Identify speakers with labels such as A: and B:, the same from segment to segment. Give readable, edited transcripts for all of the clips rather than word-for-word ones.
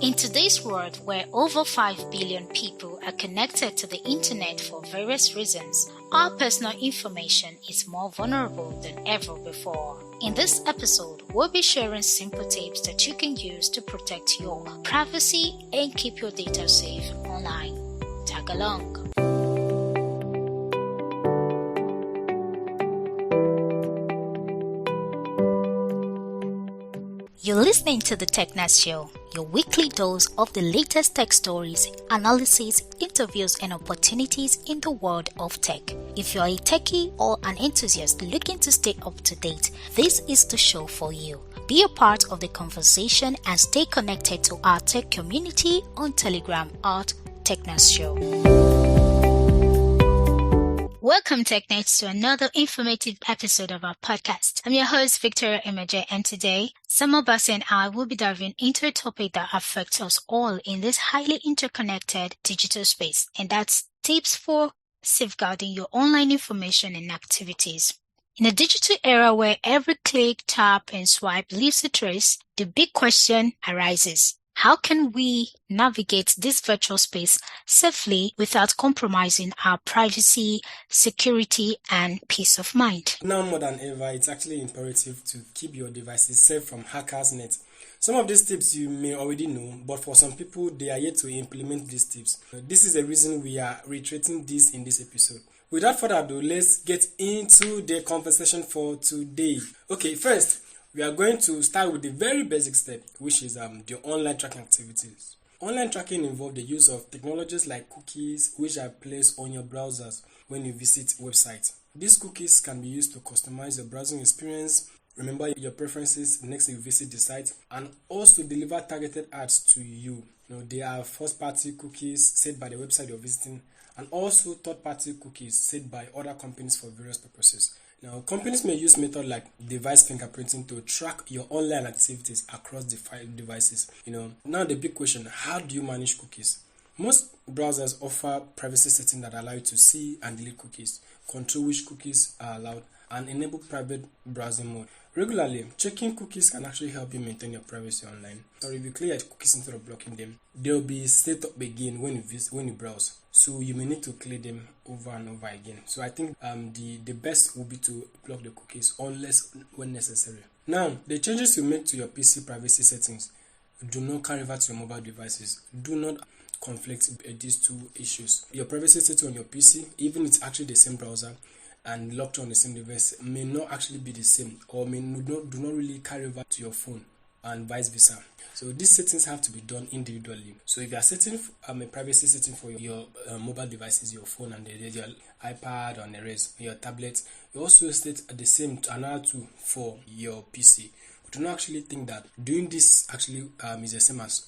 A: In today's world where over 5 billion people are connected to the internet for various reasons, our personal information is more vulnerable than ever before. In this episode, we'll be sharing simple tips that you can use to protect your privacy and keep your data safe online. Tag along. You're listening to the TechNet Show, your weekly dose of the latest tech stories, analysis, interviews, and opportunities in the world of tech. If you're a techie or an enthusiast looking to stay up to date, this is the show for you. Be a part of the conversation and stay connected to our tech community on Telegram at TechNet Show. Welcome, TechNets, to another informative episode of our podcast. I'm your host, Victoria Imaje, and today, Samobase and I will be diving into a topic that affects us all in this highly interconnected digital space, and that's tips for safeguarding your online information and activities. In a digital era where every click, tap, and swipe leaves a trace, the big question arises. How can we navigate this virtual space safely without compromising our privacy, security, and peace of mind?
B: Now more than ever, it's actually imperative to keep your devices safe from hackers' net. Some of these tips you may already know, but for some people, they are yet to implement these tips. This is the reason we are reiterating this in this episode. Without further ado, let's get into the conversation for today. Okay, first, we are going to start with the very basic step, which is the online tracking activities. Online tracking involves the use of technologies like cookies, which are placed on your browsers when you visit websites. These cookies can be used to customize your browsing experience, remember your preferences next time you visit the site, and also deliver targeted ads to you. They are first-party cookies set by the website you're visiting, and also third-party cookies set by other companies for various purposes. Now, companies may use methods like device fingerprinting to track your online activities across the devices. Now the big question, how do you manage cookies? Most browsers offer privacy settings that allow you to see and delete cookies, control which cookies are allowed, and enable private browsing mode. Regularly, checking cookies can actually help you maintain your privacy online. So if you clear your cookies instead of blocking them, they'll be set up again when you browse. So you may need to clear them over and over again. So I think the best will be to block the cookies unless when necessary. Now, the changes you make to your PC privacy settings do not carry over to your mobile devices. Do not conflict these two issues. Your privacy setting on your PC, even it's actually the same browser and locked on the same device, may not actually be the same, or do not really carry over to your phone and vice versa. So these settings have to be done individually. So if you are setting a privacy setting for your mobile devices, your phone and your iPad or your tablet, you also set the same another two for your PC. Do not actually think that doing this actually is the same as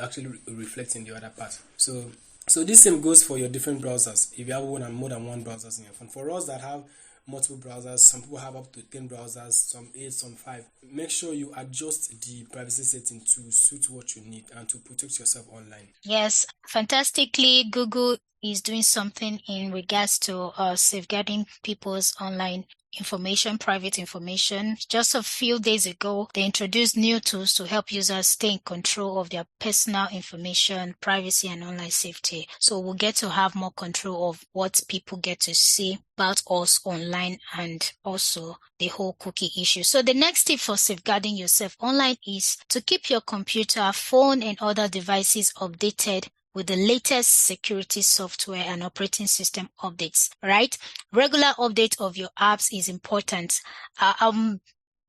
B: actually reflecting the other part. So this same goes for your different browsers. If you have more than one browsers in your phone. For us that have multiple browsers, some people have up to 10 browsers, some 8, some 5. Make sure you adjust the privacy setting to suit what you need and to protect yourself online.
A: Yes, fantastically, Google is doing something in regards to safeguarding people's online information, private information. Just a few days ago, they introduced new tools to help users stay in control of their personal information, privacy, and online safety. So we'll get to have more control of what people get to see about us online and also the whole cookie issue. So the next tip for safeguarding yourself online is to keep your computer, phone, and other devices updated with the latest security software and operating system updates, right? Regular update of your apps is important.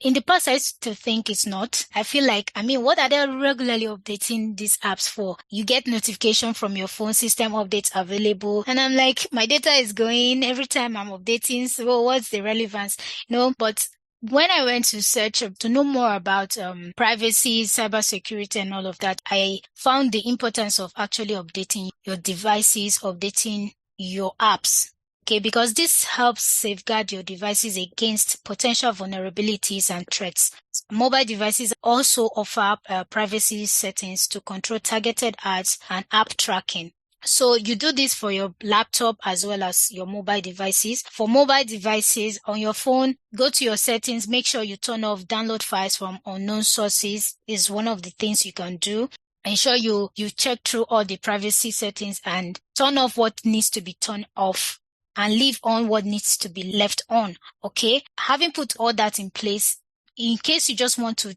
A: In the past, I used to think it's not. I feel like, what are they regularly updating these apps for? You get notification from your phone, system updates available. And I'm like, my data is going every time I'm updating. So what's the relevance? But when I went to search to know more about privacy, cybersecurity, and all of that, I found the importance of actually updating your devices, updating your apps. Okay, because this helps safeguard your devices against potential vulnerabilities and threats. Mobile devices also offer privacy settings to control targeted ads and app tracking. So you do this for your laptop as well as your mobile devices. For mobile devices on your phone, go to your settings, make sure you turn off download files from unknown sources is one of the things you can do. ensure you check through all the privacy settings and turn off what needs to be turned off and leave on what needs to be left on. Okay, having put all that in place, in case you just want to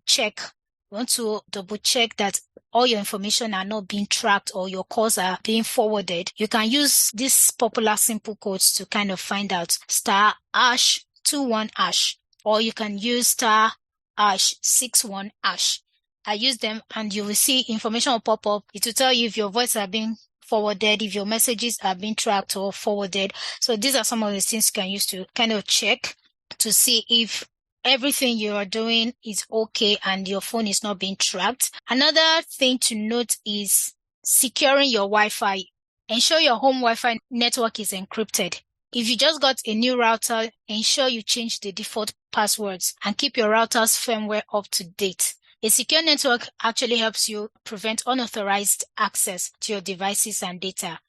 A: double check that all your information are not being tracked or your calls are being forwarded, you can use these popular simple codes to kind of find out star hash 21 hash, or you can use star hash 61 hash. I use them and you will see information will pop up. It will tell you if your voice are being forwarded, if your messages are being tracked or forwarded. So these are some of the things you can use to kind of check to see if everything you are doing is okay and your phone is not being tracked. Another thing to note is securing your Wi-Fi. Ensure your home Wi-Fi network is encrypted. If you just got a new router, ensure you change the default passwords and keep your router's firmware up to date. A secure network actually helps you prevent unauthorized access to your devices and data.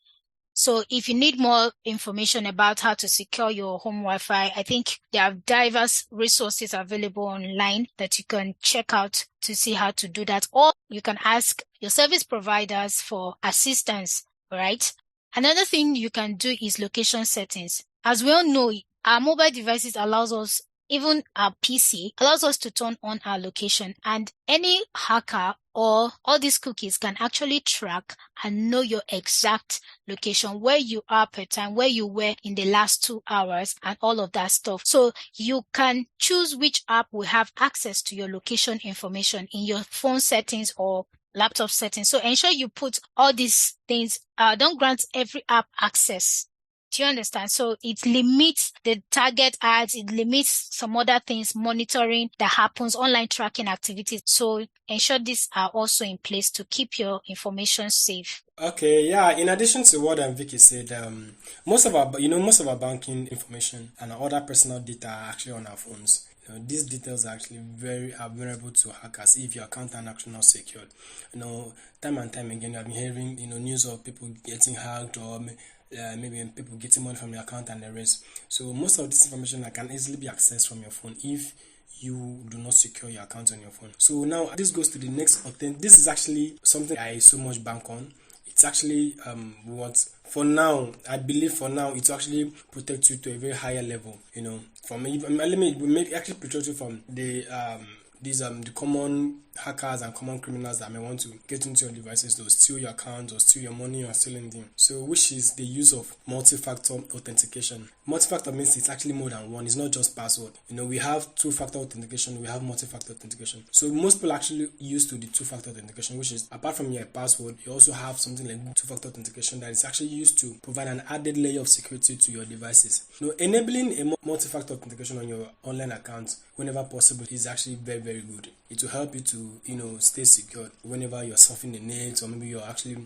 A: So if you need more information about how to secure your home Wi-Fi, I think there are diverse resources available online that you can check out to see how to do that. Or you can ask your service providers for assistance, right? Another thing you can do is location settings. As we all know, our mobile devices allows us, even our PC allows us to turn on our location, and any hacker or all these cookies can actually track and know your exact location, where you are per time, where you were in the last 2 hours and all of that stuff. So you can choose which app will have access to your location information in your phone settings or laptop settings. So ensure you put all these things. Don't grant every app access. Do you understand? So it limits the target ads, it limits some other things, monitoring that happens, online tracking activities. So ensure these are also in place to keep your information safe.
B: Okay, yeah. In addition to what Vicky said, most of our banking information and our other personal data are actually on our phones. These details are actually very vulnerable to hackers if your account are actually not secured. Time and time again, I've been hearing news of people getting hacked or maybe people getting money from your account and the rest. So most of this information can easily be accessed from your phone if you do not secure your account on your phone. So now this goes to the next thing. This is actually something I so much bank on. It's actually what for now, I believe for now it actually protects you to a very higher level. From let me actually protect you from the the common hackers and common criminals that may want to get into your devices to steal your account or steal your money or steal anything. So which is the use of multi-factor authentication. Multi-factor means it's actually more than one. It's not just password. We have two-factor authentication, we have multi-factor authentication. So most people actually use to the two-factor authentication, which is apart from your password, you also have something like two-factor authentication that is actually used to provide an added layer of security to your devices. Enabling a multi-factor authentication on your online account whenever possible is actually very, very good. It will help you to stay secure whenever you're surfing the net, or maybe you're actually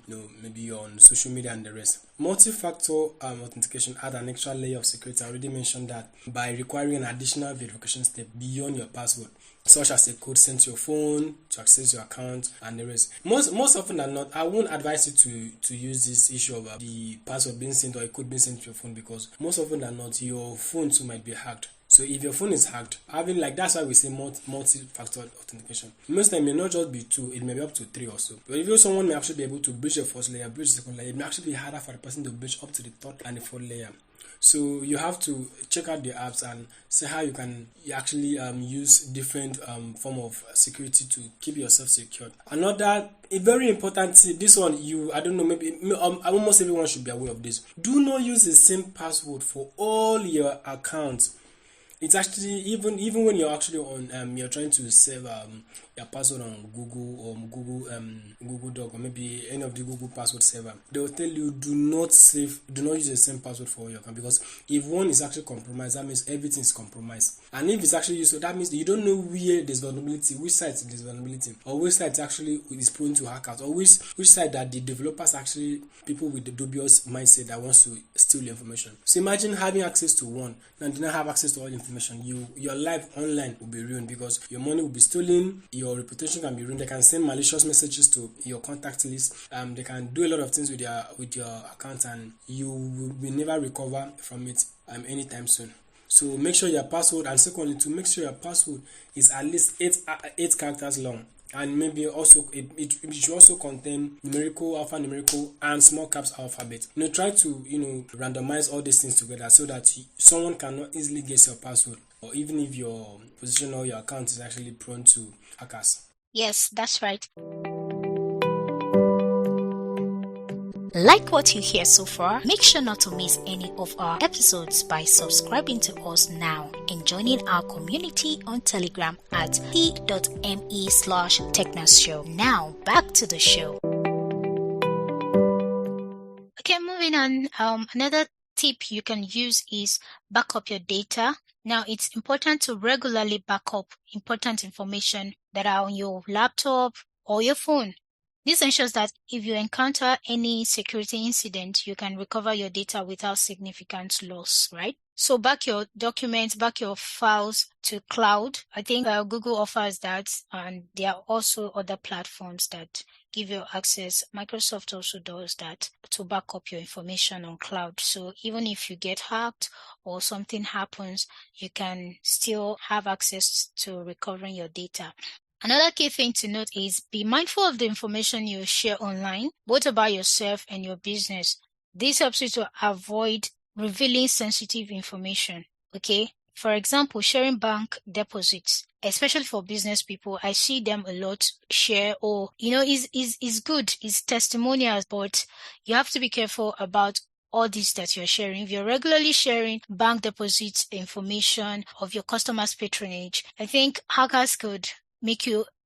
B: maybe you're on social media and the rest. Multi-factor authentication adds an extra layer of security. I already mentioned that by requiring an additional verification step beyond your password, such as a code sent to your phone to access your account and the rest. Most often than not, I won't advise you to use this issue of the password being sent or a code being sent to your phone, because most often than not, your phone too might be hacked. So if your phone is hacked, that's why we say multi-factor authentication. Most time it may not just be 2, it may be up to 3 or so. But if someone may actually be able to breach the first layer, breach the second layer, it may actually be harder for the person to breach up to the third and the fourth layer. So you have to check out the apps and see how you can actually use different form of security to keep yourself secured. Another very important thing, this one I don't know, maybe almost everyone should be aware of this. Do not use the same password for all your accounts. It's actually even when you're actually on you're trying to save your password on Google or Google Doc or maybe any of the Google password server, they will tell you do not use the same password for your account, because if one is actually compromised, that means everything is compromised. And if it's actually used, so that means you don't know where there's vulnerability, which site there's vulnerability, or which site actually is prone to hackers, or which site that the developers actually people with the dubious mindset that wants to steal your information. So imagine having access to one and do not have access to all the information. Your life online will be ruined, because your money will be stolen, your reputation can be ruined. They can send malicious messages to your contact list. They can do a lot of things with your account, and you will never recover from it anytime soon. So make sure your password, and secondly, to make sure your password is at least 8 characters long. and maybe also it should also contain numerical, alphanumerical, and small caps alphabet. Try to randomize all these things together so that someone cannot easily guess your password, or even if your position or your account is actually prone to hackers.
A: Yes, that's right. Like what you hear so far, make sure not to miss any of our episodes by subscribing to us now and joining our community on Telegram at t.me/technoshow. Now, back to the show. Okay, moving on. Another tip you can use is back up your data. Now, it's important to regularly back up important information that are on your laptop or your phone. This ensures that if you encounter any security incident, you can recover your data without significant loss, right? So back your documents, back your files to cloud. I think Google offers that, and there are also other platforms that give you access. Microsoft also does that to back up your information on cloud. So even if you get hacked or something happens, you can still have access to recovering your data. Another key thing to note is be mindful of the information you share online, both about yourself and your business. This helps you to avoid revealing sensitive information, okay? For example, sharing bank deposits, especially for business people, I see them a lot share, or, is good, it's testimonials, but you have to be careful about all this that you're sharing. If you're regularly sharing bank deposits information of your customers' patronage, I think hackers could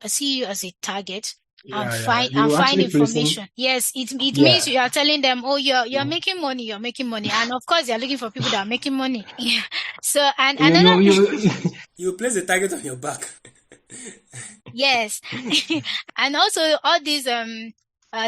A: see you as a target and find information. Yes, it means you are telling them, oh, you're making money, and of course you're looking for people that are making money. Yeah. So and another
B: you place a target on your back.
A: Yes. And also all these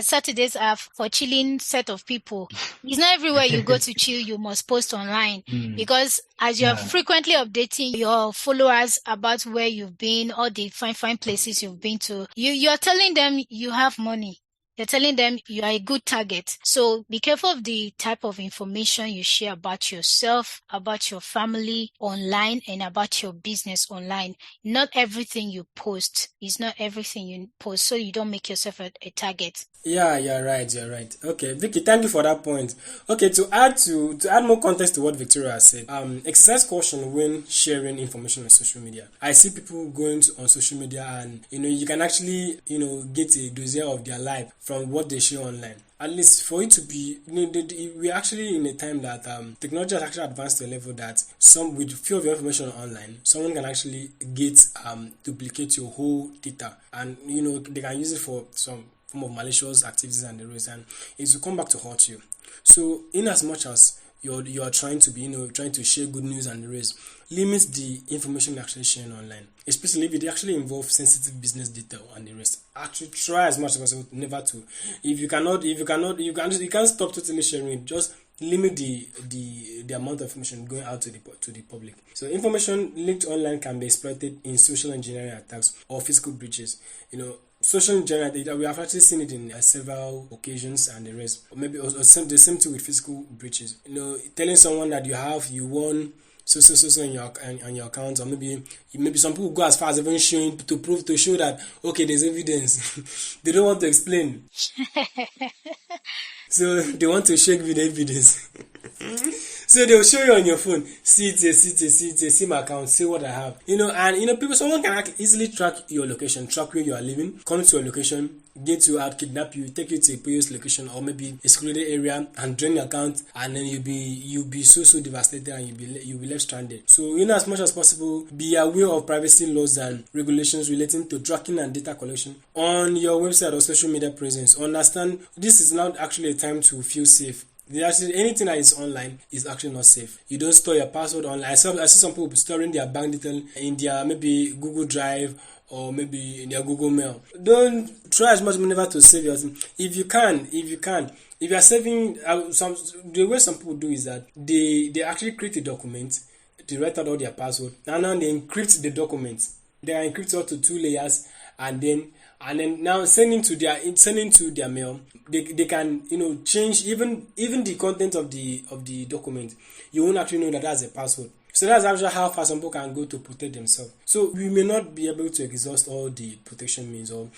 A: Saturdays are for chilling set of people. It's not everywhere you go to chill you must post online, because as you're frequently updating your followers about where you've been, all the fine places you've been to, you're telling them you have money. You're telling them you are a good target. So be careful of the type of information you share about yourself, about your family online, and about your business online. Not everything you post is not everything you post, so you don't make yourself a target.
B: Yeah, you're right. Okay, Vicky, thank you for that point. Okay, to add more context to what Victoria said, exercise caution when sharing information on social media. I see people going on social media, and you can actually get a dossier of their life from what they share online. At least for it to be, we're actually in a time that technology has actually advanced to a level that with few of your information online, someone can actually duplicate your whole data, and they can use it for some form of malicious activities and the rest, and it will come back to haunt you. So in as much as you're trying to be trying to share good news and the rest, limit the information you're actually sharing online, especially if it actually involves sensitive business data and the rest. Actually try as much as possible never to. If you can't stop totally sharing it, just limit the amount of information going out to the public. So information leaked online can be exploited in social engineering attacks or physical breaches. Social engineering, we have actually seen it in several occasions and the rest. Or maybe the same thing with physical breaches. Telling someone that you won so in your account, or maybe some people go as far as even showing to show that okay, there's evidence. They don't want to explain. So they want to shake with the evidence. So they'll show you on your phone, see my account, see what I have. Someone can easily track your location, track where you are living, come to your location, get you out, kidnap you, take you to a previous location or maybe a secluded area and drain your account, and then you'll be so devastated and you'll be left stranded. So as much as possible, be aware of privacy laws and regulations relating to tracking and data collection on your website or social media presence. Understand this is not actually a time to feel safe. Anything that is online is actually not safe. You don't store your password online. I see some people storing their bank detail in their maybe Google Drive or maybe in their Google Mail. Don't try as much never to save your thing. If you are saving, the way some people do is that they actually create a document, they write out all their password, and now they encrypt the document. They are encrypted up to 2 layers, and then now sending to their mail. They can change even the content of the document. You won't actually know that that's a password. So that's actually how far some people can go to protect themselves. So we may not be able to exhaust all the protection means, or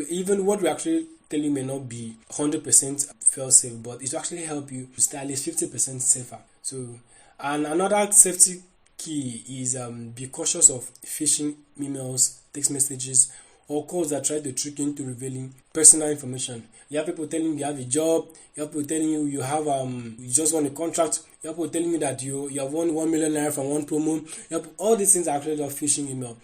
B: even what we actually tell you may not be 100% fail safe, but it will actually help you to stay at least 50% safer. So, and another safety key is be cautious of phishing emails, text messages, or calls that try to trick you into revealing personal information. You have people telling you have a job, you have people telling you have you just won a contract, you have people telling you that you have won 1 million naira from one promo. You have, all these things are actually just phishing email.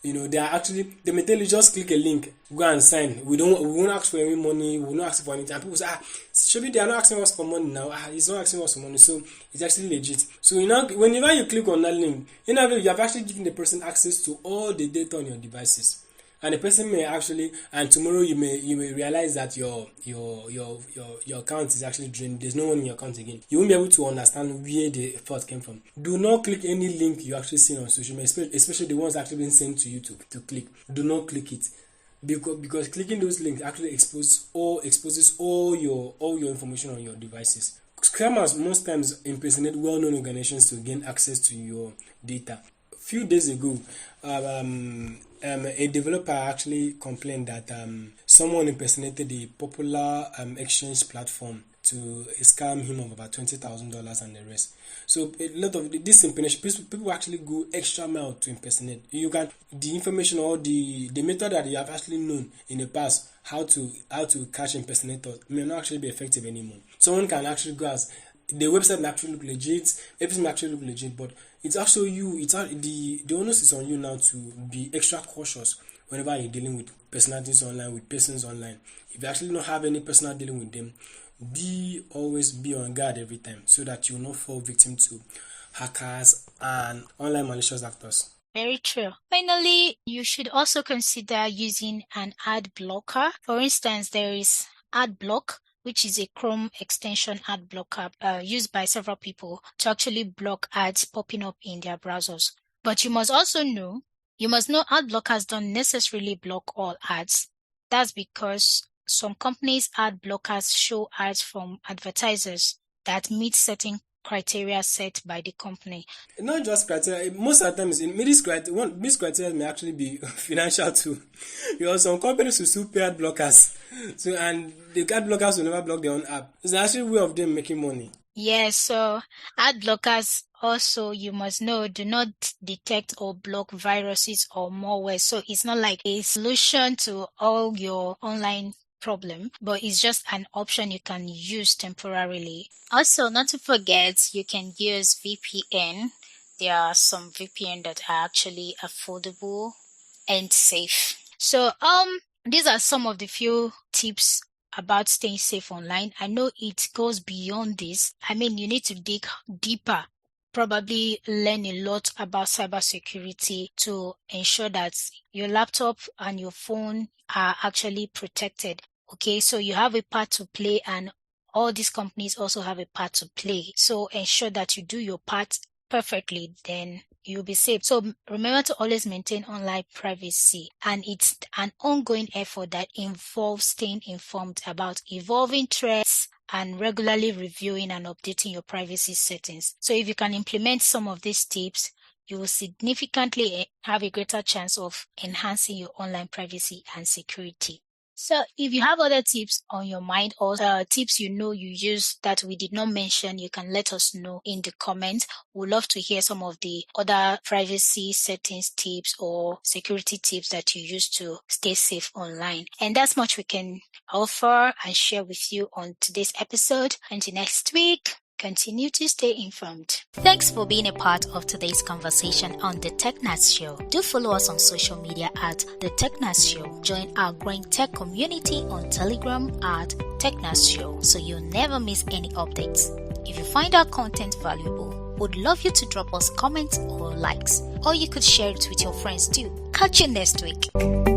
B: They may tell you just click a link, go and sign. We won't ask for any money, we won't ask for anything. And people say, surely they are not asking us for money now. It's not asking us for money, so it's actually legit. So whenever you click on that link, you have actually given the person access to all the data on your devices. And the person may actually, and tomorrow you may realize that your account is actually drained. There's no one in your account again. You won't be able to understand where the thought came from. Do not click any link you actually see on social media, especially the ones actually being sent to you to click. Do not click it, because clicking those links actually exposes all your information on your devices. Scammers most times impersonate well-known organizations to gain access to your data. Few days ago, a developer actually complained that someone impersonated the popular exchange platform to scam him of about $20,000 and the rest. So a lot of this impersonation, people actually go extra mile to impersonate. The information or the method that you have actually known in the past how to catch impersonators may not actually be effective anymore. Someone can actually go as the website may actually look legit, everything may actually look legit, but it's also you. The onus is on you now to be extra cautious whenever you're dealing with personalities online, with persons online. If you actually don't have any personal dealing with them, always be on guard every time, so that you will not fall victim to hackers and online malicious actors.
A: Very true. Finally, you should also consider using an ad blocker. For instance, there is AdBlock, which is a Chrome extension ad blocker used by several people to actually block ads popping up in their browsers. But you must know ad blockers don't necessarily block all ads. That's because some companies' ad blockers show ads from advertisers that meet certain criteria set by the company.
B: Not just criteria. Most of the times, these criteria may actually be financial too. Because some companies will still pay ad blockers. So, and the ad blockers will never block their own app. It's actually a way of them making money.
A: Yes, so ad blockers also, you must know, do not detect or block viruses or malware. So it's not like a solution to all your online problem, but it's just an option you can use temporarily. Also, not to forget, you can use VPN. There are some VPN that are actually affordable and safe. So these are some of the few tips about staying safe online. I know it goes beyond this. I mean, you need to dig deeper, probably learn a lot about cybersecurity to ensure that your laptop and your phone are actually protected. Okay, so you have a part to play, and all these companies also have a part to play. So ensure that you do your part perfectly, then you'll be safe. So remember to always maintain online privacy, and it's an ongoing effort that involves staying informed about evolving threats and regularly reviewing and updating your privacy settings. So if you can implement some of these tips, you will significantly have a greater chance of enhancing your online privacy and security. So if you have other tips on your mind, or tips you use that we did not mention, you can let us know in the comments. We'd love to hear some of the other privacy settings tips or security tips that you use to stay safe online. And that's much we can offer and share with you on today's episode. Until next week, continue to stay informed. Thanks for being a part of today's conversation on The TechNats Show. Do follow us on social media at The TechNats Show. Join our growing tech community on Telegram at TechNats Show so you'll never miss any updates. If you find our content valuable, we'd love you to drop us comments or likes, or you could share it with your friends too. Catch you next week.